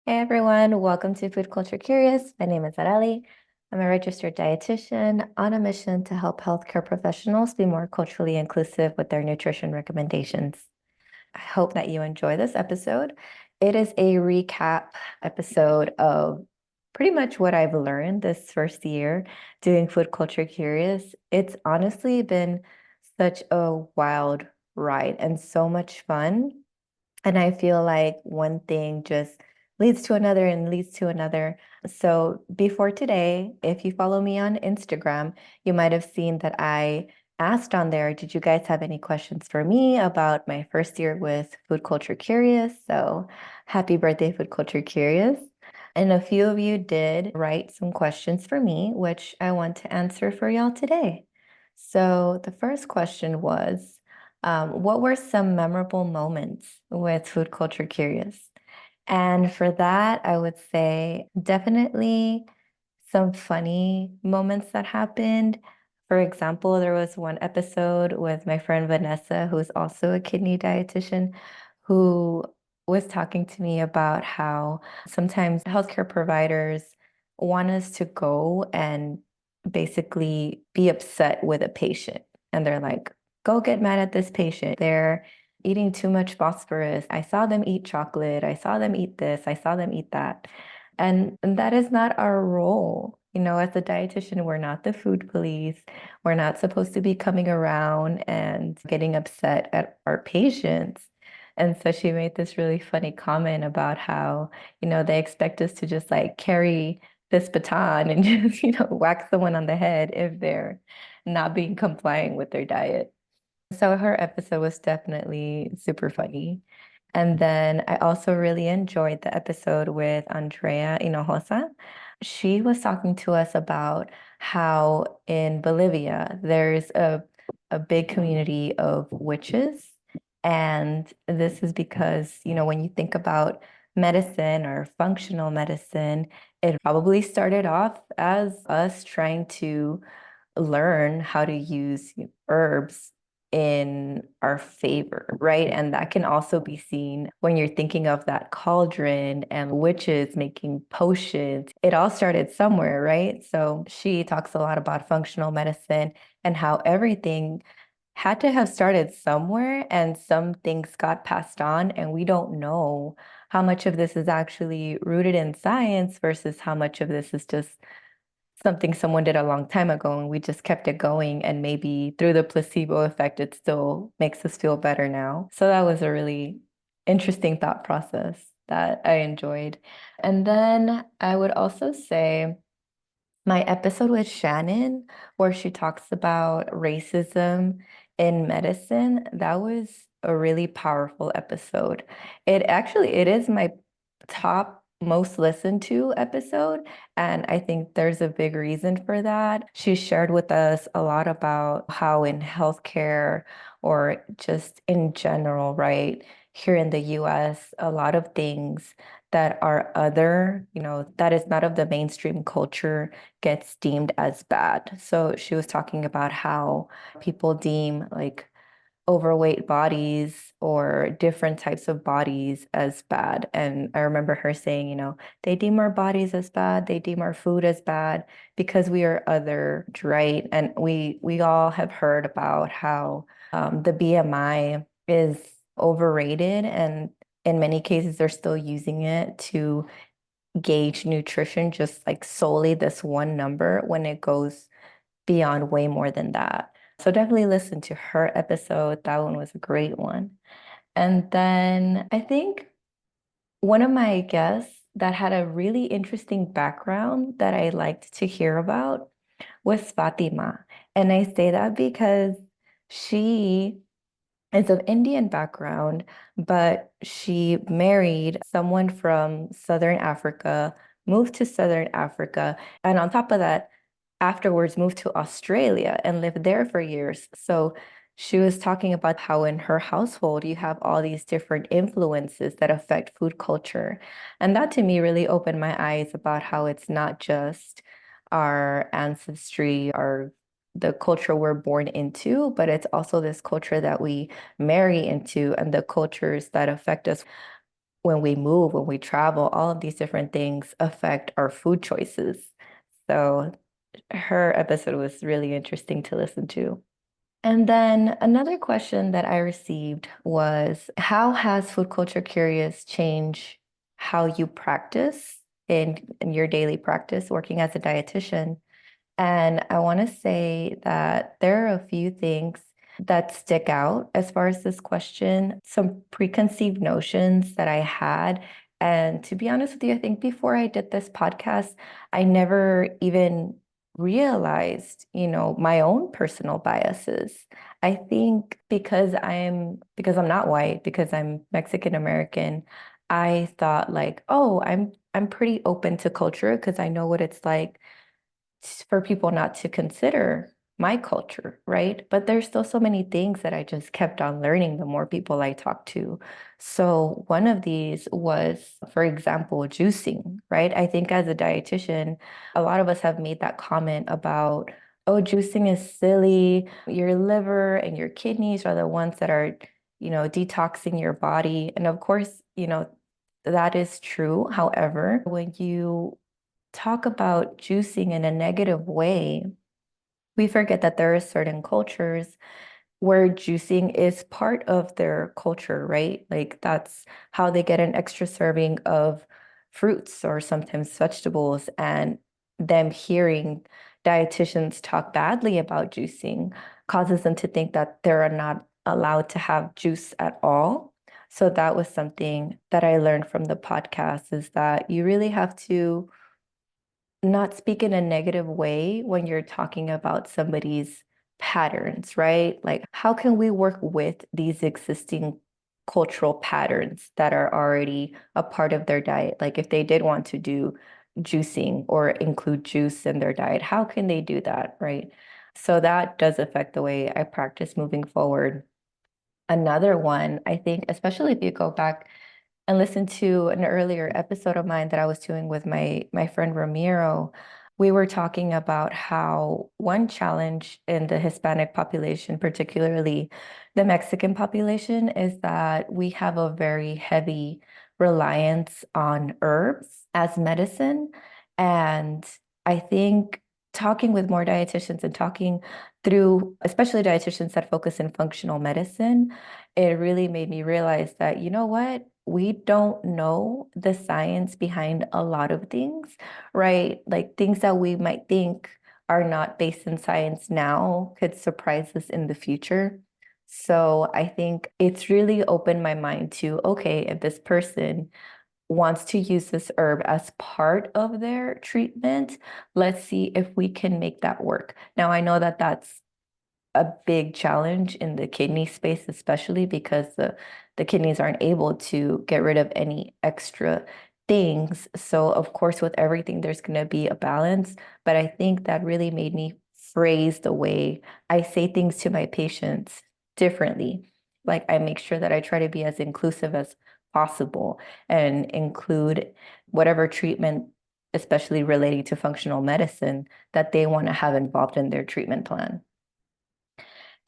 Hey everyone, welcome to Food Culture Curious. My name is Areli. I'm a registered dietitian on a mission to help healthcare professionals be more culturally inclusive with their nutrition recommendations. I hope that you enjoy this episode. It is a recap episode of pretty much what I've learned this first year doing Food Culture Curious. It's honestly been such a wild ride and so much fun. And I feel like one thing just leads to another and leads to another. So before today, if you follow me on Instagram, you might have seen that I asked on there, did you guys have any questions for me about my first year with Food Culture Curious? So happy birthday, Food Culture Curious. And a few of you did write some questions for me, which I want to answer for y'all today. So the first question was, what were some memorable moments with Food Culture Curious? And for that, I would say definitely some funny moments that happened. For example, there was one episode with my friend Vanessa, who's also a kidney dietitian, who was talking to me about how sometimes healthcare providers want us to go and basically be upset with a patient. And they're like, go get mad at this patient. They're eating too much phosphorus. I saw them eat chocolate. I saw them eat this. I saw them eat that. And that is not our role. As a dietitian, we're not the food police. We're not supposed to be coming around and getting upset at our patients. And so she made this really funny comment about how, they expect us to just like carry this baton and just, whack someone on the head if they're not being compliant with their diet. So her episode was definitely super funny. And then I also really enjoyed the episode with Andrea Hinojosa. She was talking to us about how in Bolivia there's a big community of witches. And this is because, when you think about medicine or functional medicine, it probably started off as us trying to learn how to use herbs in our favor, right? And that can also be seen when you're thinking of that cauldron and witches making potions. It all started somewhere, right? So she talks a lot about functional medicine and how everything had to have started somewhere and some things got passed on, and we don't know how much of this is actually rooted in science versus how much of this is just something someone did a long time ago and we just kept it going, and maybe through the placebo effect it still makes us feel better now. So that was a really interesting thought process that I enjoyed. And then I would also say my episode with Shannon, where she talks about racism in medicine, that was a really powerful episode. It is my top most listened to episode, and I think there's a big reason for that. She shared with us a lot about how in healthcare or just in general, right, here in the US, a lot of things that are other, that is not of the mainstream culture gets deemed as bad. So she was talking about how people deem like overweight bodies or different types of bodies as bad. And I remember her saying, they deem our bodies as bad, they deem our food as bad because we are other, right? And we all have heard about how the BMI is overrated, and in many cases they're still using it to gauge nutrition, just like solely this one number when it goes beyond way more than that. So definitely listen to her episode. That one was a great one. And then I think one of my guests that had a really interesting background that I liked to hear about was Fatima. And I say that because she is of Indian background, but she married someone from Southern Africa, moved to Southern Africa, and on top of that, afterwards moved to Australia and lived there for years. So she was talking about how in her household you have all these different influences that affect food culture. And that to me really opened my eyes about how it's not just our ancestry, our the culture we're born into, but it's also this culture that we marry into and the cultures that affect us. when we move, when we travel, all of these different things affect our food choices. So her episode was really interesting to listen to. And then another question that I received was, how has food culture curious changed how you practice in your daily practice working as a dietitian? And I want to say that there are a few things that stick out as far as this question, some preconceived notions that I had. And to be honest with you, I think before I did this podcast, I never even realized, my own personal biases. I think because I'm not white, because I'm Mexican American, I thought like, oh, I'm pretty open to culture because I know what it's like for people not to consider my culture, right? But there's still so many things that I just kept on learning the more people I talked to. So one of these was, for example, juicing, right? I think as a dietitian, a lot of us have made that comment about, oh, juicing is silly. Your liver and your kidneys are the ones that are, detoxing your body. And of course, that is true. However, when you talk about juicing in a negative way, we forget that there are certain cultures where juicing is part of their culture, right? Like that's how they get an extra serving of fruits or sometimes vegetables. And them hearing dietitians talk badly about juicing causes them to think that they're not allowed to have juice at all. So that was something that I learned from the podcast is that you really have to not speak in a negative way when you're talking about somebody's patterns, right? Like, how can we work with these existing cultural patterns that are already a part of their diet? Like, if they did want to do juicing or include juice in their diet, how can they do that, right? So that does affect the way I practice moving forward. Another one, I think, especially if you go back and listen to an earlier episode of mine that I was doing with my friend Ramiro, we were talking about how one challenge in the Hispanic population, particularly the Mexican population, is that we have a very heavy reliance on herbs as medicine. And I think talking with more dietitians and talking through, especially dietitians that focus in functional medicine, it really made me realize that, you know what? We don't know the science behind a lot of things, right? Like things that we might think are not based in science now could surprise us in the future. So I think it's really opened my mind to, okay, if this person wants to use this herb as part of their treatment, let's see if we can make that work. Now, I know that that's a big challenge in the kidney space, especially because the kidneys aren't able to get rid of any extra things. So, of course, with everything, there's going to be a balance. But I think that really made me phrase the way I say things to my patients differently. Like, I make sure that I try to be as inclusive as possible and include whatever treatment, especially relating to functional medicine, that they want to have involved in their treatment plan.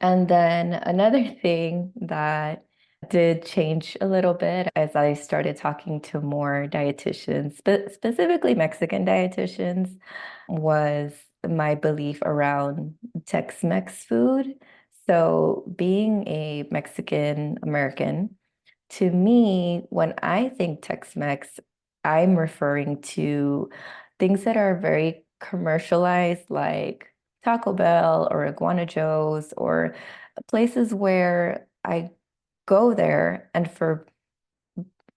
And then another thing that did change a little bit as I started talking to more dietitians, specifically Mexican dietitians, was my belief around Tex-Mex food. So, being a Mexican American, to me, when I think Tex-Mex, I'm referring to things that are very commercialized, like Taco Bell or Iguana Joe's, or places where I go there and for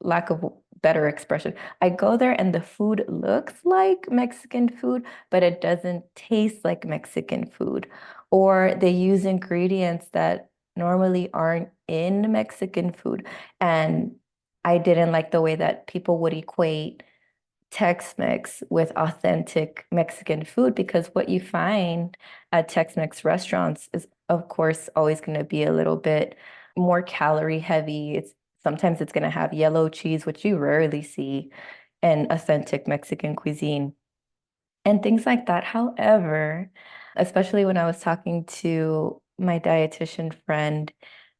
lack of better expression, I go there and the food looks like Mexican food, but it doesn't taste like Mexican food. Or they use ingredients that normally aren't in Mexican food. And I didn't like the way that people would equate Tex-Mex with authentic Mexican food because what you find at Tex-Mex restaurants is, of course, always going to be a little bit more calorie heavy. Sometimes it's going to have yellow cheese, which you rarely see in authentic Mexican cuisine and things like that. However, especially when I was talking to my dietitian friend,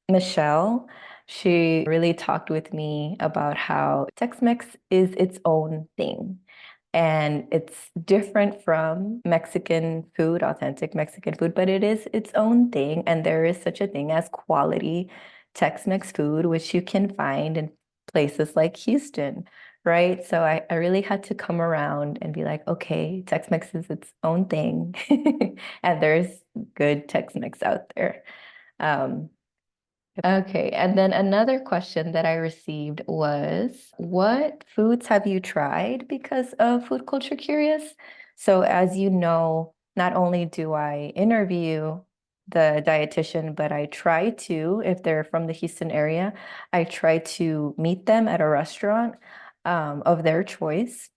Michelle, She really talked with me about how Tex-Mex is its own thing. And it's different from Mexican food, authentic Mexican food, but it is its own thing. And there is such a thing as quality Tex-Mex food, which you can find in places like Houston, right? So I really had to come around and be like, okay, Tex-Mex is its own thing. And there's good Tex-Mex out there. Um, Okay, and then another question that I received was, what foods have you tried because of Food Culture Curious? So as you know, not only do I interview the dietitian, but I try to, if they're from the Houston area, I try to meet them at a restaurant of their choice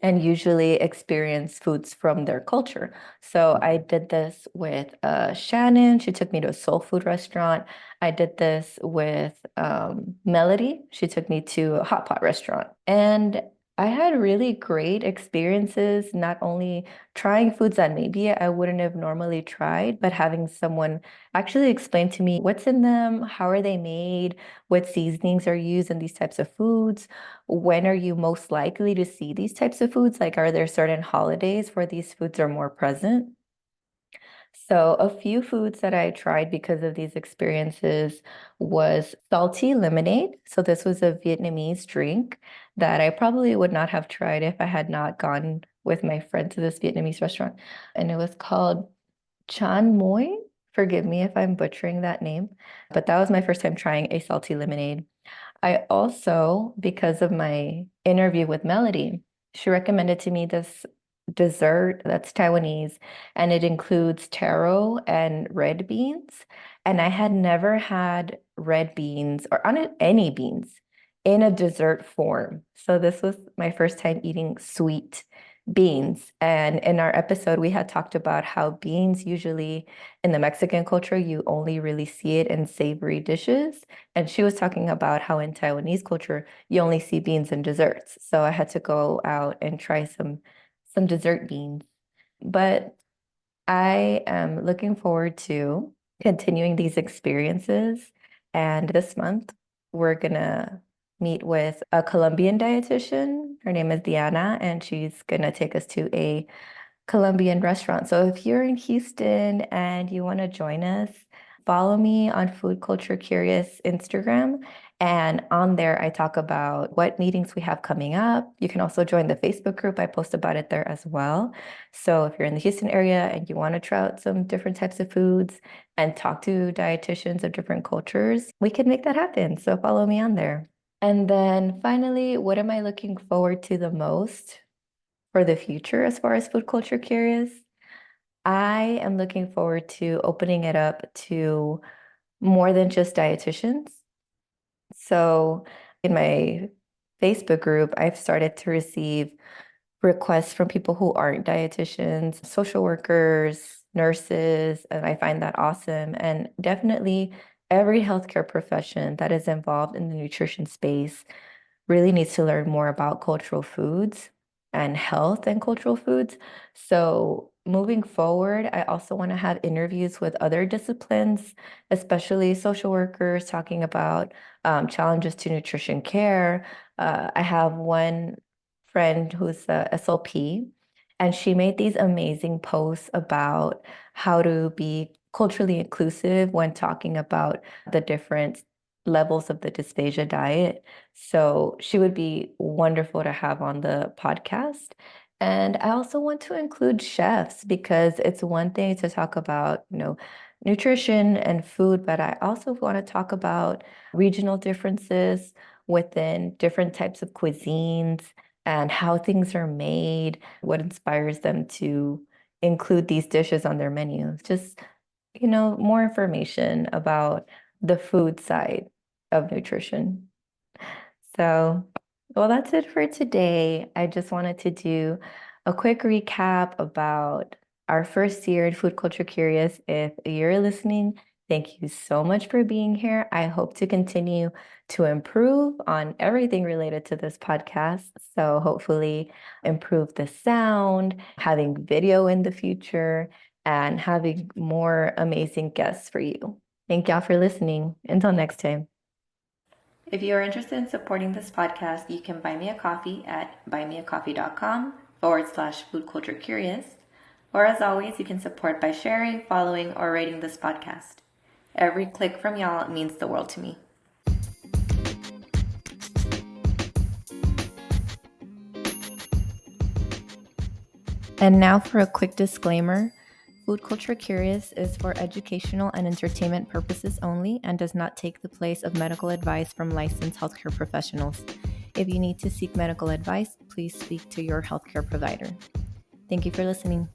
and usually experience foods from their culture. So I did this with Shannon. She took me to a soul food restaurant. I did this with Melody. She took me to a hot pot restaurant. And I had really great experiences, not only trying foods that maybe I wouldn't have normally tried, but having someone actually explain to me what's in them, how are they made, what seasonings are used in these types of foods, when are you most likely to see these types of foods? Like, are there certain holidays where these foods are more present? So, a few foods that I tried because of these experiences was salty lemonade. So, this was a Vietnamese drink that I probably would not have tried if I had not gone with my friend to this Vietnamese restaurant. And it was called Chan Moi. Forgive me if I'm butchering that name, but that was my first time trying a salty lemonade. I also, because of my interview with Melody, she recommended to me this dessert that's Taiwanese, and it includes taro and red beans. And I had never had red beans or on any beans in a dessert form. So this was my first time eating sweet beans. And in our episode, we had talked about how beans usually in the Mexican culture, you only really see it in savory dishes. And she was talking about how in Taiwanese culture, you only see beans in desserts. So I had to go out and try some dessert beans. But I am looking forward to continuing these experiences. And this month, we're gonna meet with a Colombian dietitian. Her name is Diana, and she's gonna take us to a Colombian restaurant. So if you're in Houston and you want to join us, follow me on Food Culture Curious Instagram. And on there, I talk about what meetings we have coming up. You can also join the Facebook group. I post about it there as well. So if you're in the Houston area and you want to try out some different types of foods and talk to dietitians of different cultures, we can make that happen. So follow me on there. And then finally, what am I looking forward to the most for the future as far as Food Culture Curious? I am looking forward to opening it up to more than just dietitians. So in my Facebook group, I've started to receive requests from people who aren't dietitians, social workers, nurses, and I find that awesome. And definitely every healthcare profession that is involved in the nutrition space really needs to learn more about cultural foods and health and cultural foods. So moving forward, I also want to have interviews with other disciplines, especially social workers, talking about challenges to nutrition care. I have one friend who's a SLP, and she made these amazing posts about how to be culturally inclusive when talking about the different levels of the dysphagia diet. So she would be wonderful to have on the podcast. And I also want to include chefs because it's one thing to talk about, nutrition and food, but I also want to talk about regional differences within different types of cuisines and how things are made, what inspires them to include these dishes on their menus. Just, more information about the food side of nutrition. So, well, that's it for today. I just wanted to do a quick recap about our first year in Food Culture Curious. If you're listening, thank you so much for being here. I hope to continue to improve on everything related to this podcast. So, hopefully, improve the sound, having video in the future, and having more amazing guests for you. Thank y'all for listening. Until next time. If you are interested in supporting this podcast, you can buy me a coffee at buymeacoffee.com/foodculturecurious. Or as always, you can support by sharing, following, or rating this podcast. Every click from y'all means the world to me. And now for a quick disclaimer. Food Culture Curious is for educational and entertainment purposes only and does not take the place of medical advice from licensed healthcare professionals. If you need to seek medical advice, please speak to your healthcare provider. Thank you for listening.